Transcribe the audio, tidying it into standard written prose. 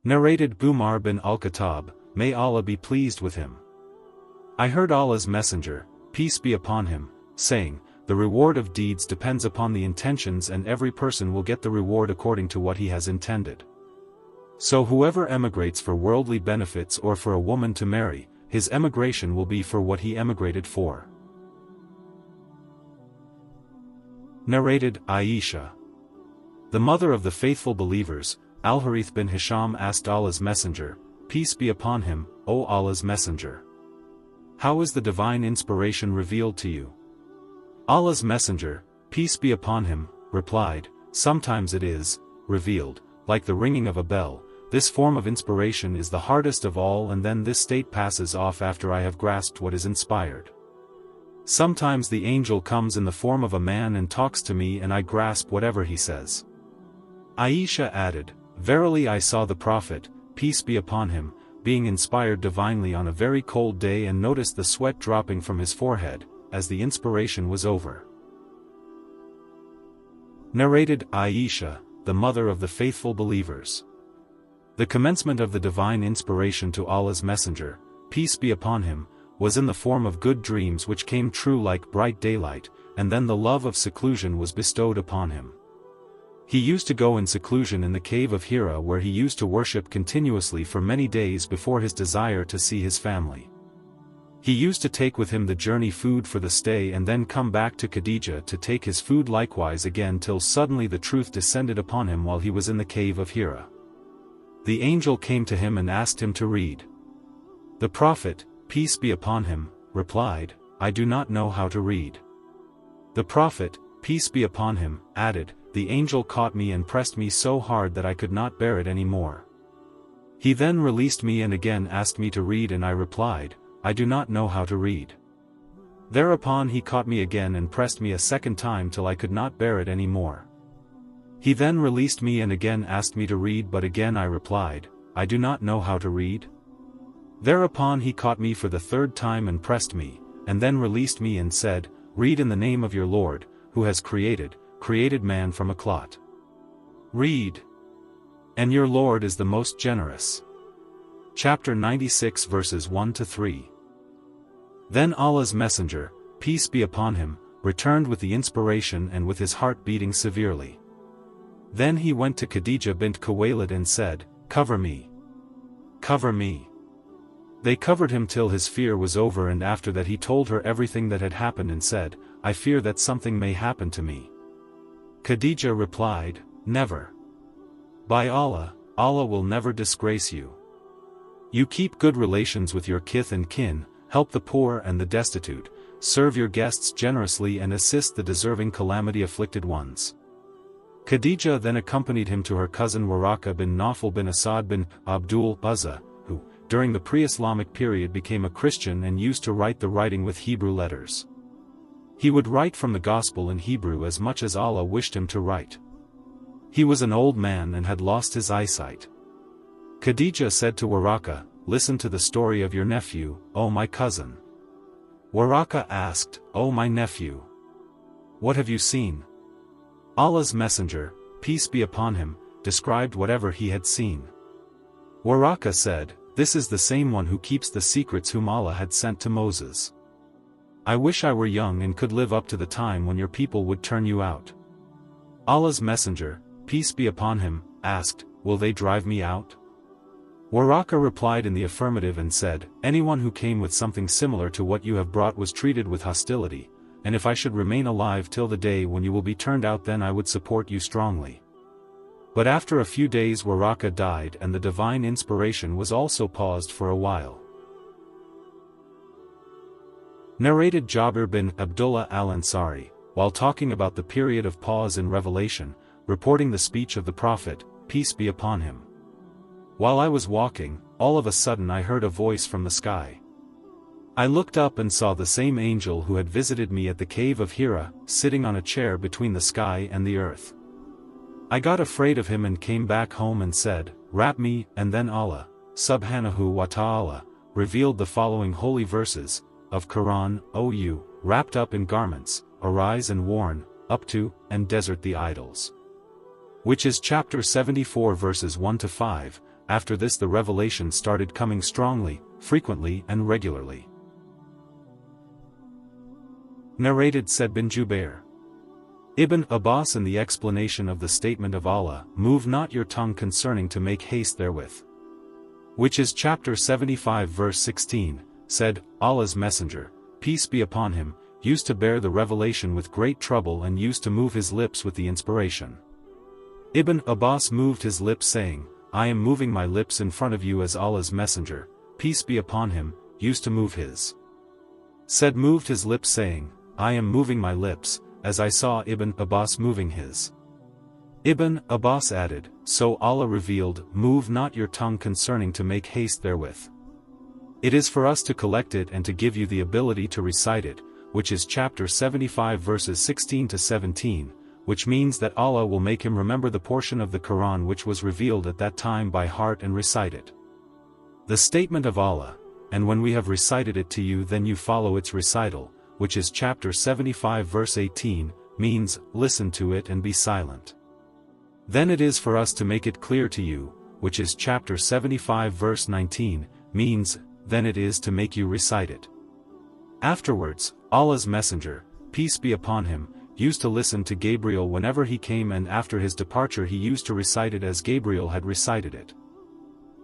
Narrated Umar bin al-Khattab, may Allah be pleased with him. I heard Allah's Messenger, peace be upon him, saying, the reward of deeds depends upon the intentions, and every person will get the reward according to what he has intended. So whoever emigrates for worldly benefits or for a woman to marry, his emigration will be for what he emigrated for. Narrated Aisha. The mother of the faithful believers, Al-Harith bin Hisham, asked Allah's Messenger, peace be upon him, O Allah's Messenger, how is the divine inspiration revealed to you? Allah's Messenger, peace be upon him, replied, sometimes it is revealed, like the ringing of a bell. This form of inspiration is the hardest of all, and then this state passes off after I have grasped what is inspired. Sometimes the angel comes in the form of a man and talks to me, and I grasp whatever he says. Aisha added, verily I saw the Prophet, peace be upon him, being inspired divinely on a very cold day, and noticed the sweat dropping from his forehead, as the inspiration was over. Narrated Aisha, the mother of the faithful believers. The commencement of the divine inspiration to Allah's Messenger, peace be upon him, was in the form of good dreams which came true like bright daylight, and then the love of seclusion was bestowed upon him. He used to go in seclusion in the cave of Hira, where he used to worship continuously for many days before his desire to see his family. He used to take with him the journey food for the stay, and then come back to Khadijah to take his food likewise again, till suddenly the truth descended upon him while he was in the cave of Hira. The angel came to him and asked him to read. The Prophet, peace be upon him, replied, I do not know how to read. The Prophet, peace be upon him, added, the angel caught me and pressed me so hard that I could not bear it any more. He then released me and again asked me to read, and I replied, I do not know how to read. Thereupon he caught me again and pressed me a second time till I could not bear it any more. He then released me and again asked me to read, but again I replied, I do not know how to read. Thereupon he caught me for the third time and pressed me, and then released me and said, read in the name of your Lord, who has created man from a clot. Read. And your Lord is the most generous. Chapter 96 verses 1-3. Then Allah's Messenger, peace be upon him, returned with the inspiration and with his heart beating severely. Then he went to Khadijah bint Khuwaylid and said, cover me. Cover me. They covered him till his fear was over, and after that he told her everything that had happened and said, I fear that something may happen to me. Khadijah replied, never. By Allah, Allah will never disgrace you. You keep good relations with your kith and kin, help the poor and the destitute, serve your guests generously, and assist the deserving calamity-afflicted ones. Khadijah then accompanied him to her cousin Waraka bin Nawfal bin Asad bin Abdul Uzza, who, during the pre-Islamic period, became a Christian and used to write the writing with Hebrew letters. He would write from the Gospel in Hebrew as much as Allah wished him to write. He was an old man and had lost his eyesight. Khadijah said to Waraka, listen to the story of your nephew, O my cousin. Waraka asked, O my nephew, what have you seen? Allah's Messenger, peace be upon him, described whatever he had seen. Waraka said, this is the same one who keeps the secrets whom Allah had sent to Moses. I wish I were young and could live up to the time when your people would turn you out. Allah's Messenger, peace be upon him, asked, will they drive me out? Waraka replied in the affirmative and said, anyone who came with something similar to what you have brought was treated with hostility, and if I should remain alive till the day when you will be turned out, then I would support you strongly. But after a few days Waraka died, and the divine inspiration was also paused for a while. Narrated Jabir bin Abdullah al-Ansari, while talking about the period of pause in revelation, reporting the speech of the Prophet, peace be upon him. While I was walking, all of a sudden I heard a voice from the sky. I looked up and saw the same angel who had visited me at the cave of Hira, sitting on a chair between the sky and the earth. I got afraid of him and came back home and said, wrap me, and then Allah, subhanahu wa ta'ala, revealed the following holy verses of Quran, O you, wrapped up in garments, arise and warn, up to, and desert the idols. Which is chapter 74 verses 1-5, After this the revelation started coming strongly, frequently and regularly. Narrated Said bin Jubair. Ibn Abbas in the explanation of the statement of Allah, "Move not your tongue concerning to make haste therewith," which is chapter 75 verse 16, said, Allah's Messenger, peace be upon him, used to bear the revelation with great trouble and used to move his lips with the inspiration. Ibn Abbas moved his lips saying, I am moving my lips in front of you as Allah's Messenger, peace be upon him, used to move his. Said moved his lips saying, I am moving my lips, as I saw Ibn Abbas moving his. Ibn Abbas added, so Allah revealed, move not your tongue concerning to make haste therewith. It is for us to collect it and to give you the ability to recite it, which is chapter 75 verses 16 to 17, which means that Allah will make him remember the portion of the Quran which was revealed at that time by heart and recite it. The statement of Allah, and when we have recited it to you then you follow its recital, which is chapter 75 verse 18, means, listen to it and be silent. Then it is for us to make it clear to you, which is chapter 75 verse 19, means, then it is to make you recite it. Afterwards, Allah's Messenger, peace be upon him, used to listen to Gabriel whenever he came and after his departure he used to recite it as Gabriel had recited it.